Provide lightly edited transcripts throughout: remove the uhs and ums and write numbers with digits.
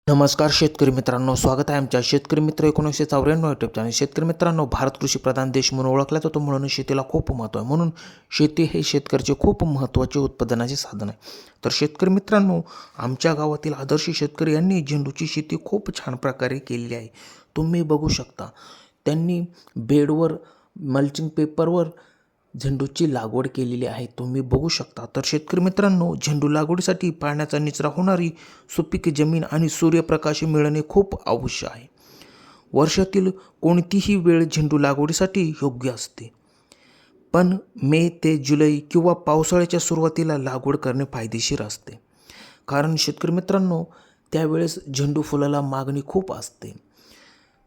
नमस्कार शेतकरी मित्रांनो, स्वागत आहे आमच्या शेतकरी मित्र 1994 यूट्यूब चॅनल. शेतकरी मित्रांनो, भारत कृषी प्रधान देश म्हणून ओळखला जातो, म्हणून शेतीला खूप महत्त्व आहे. म्हणून शेती हे शेतकऱ्याचे खूप महत्त्वाचे उत्पादनाचे साधन आहे. तर शेतकरी मित्रांनो, आमच्या गावातील आदर्श शेतकरी यांनी झेंडूची शेती खूप छान प्रकारे केलेली आहे. तुम्ही बघू शकता, त्यांनी बेडवर मल्चिंग पेपरवर झेंडूची लागवड केलेली आहे, तुम्ही बघू शकता. तर शेतकरी मित्रांनो, झेंडू लागवडीसाठी पाण्याचा निचरा होणारी सुपीक जमीन आणि सूर्यप्रकाश मिळणे खूप आवश्यक आहे. वर्षातील कोणतीही वेळ झेंडू लागवडीसाठी योग्य असते, पण मे ते जुलै किंवा पावसाळ्याच्या सुरुवातीला लागवड करणे फायदेशीर असते. कारण शेतकरी मित्रांनो, त्यावेळेस झेंडू फुलाला मागणी खूप असते.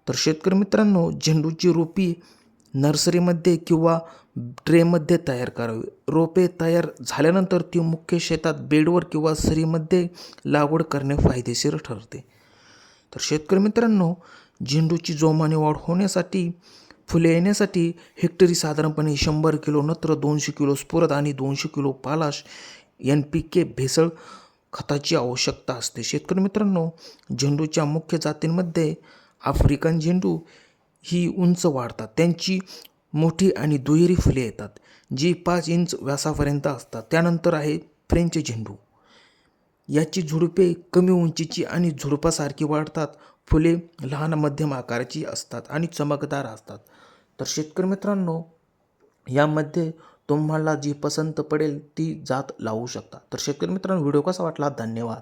तर शेतकरी मित्रांनो, झेंडूची रोपी नर्सरीमध्ये किंवा ट्रेमध्ये तयार करावी. रोपे तयार झाल्यानंतर ती मुख्य शेतात बेडवर किंवा सरीमध्ये लागवड करणे फायदेशीर ठरते. तर शेतकरी मित्रांनो, झेंडूची जोमाने वाढ होण्यासाठी, फुले येण्यासाठी हेक्टरी साधारणपणे 100 किलो नत्र, 200 किलो स्फुरद आणि 200 किलो पालाश NPK भेसळ खताची आवश्यकता असते. शेतकरी मित्रांनो, झेंडूच्या मुख्य जातींमध्ये आफ्रिकन झेंडू ही उंच वाढतात. त्यांची मोठी आणि दुहेरी फुले येतात, जी 5 इंच व्यासापर्यंत असतात. त्यानंतर आहे फ्रेंच झेंडू. याची झुडुपे कमी उंचीची आणि झुडपासारखी वाढतात. फुले लहान मध्यम आकाराची असतात आणि चमकदार असतात. तर शेतकरी मित्रांनो, यामध्ये तुम्हाला जी पसंत पडेल ती जात लावू शकता. तर शेतकरी मित्रांनो, व्हिडिओ कसा वाटला? धन्यवाद.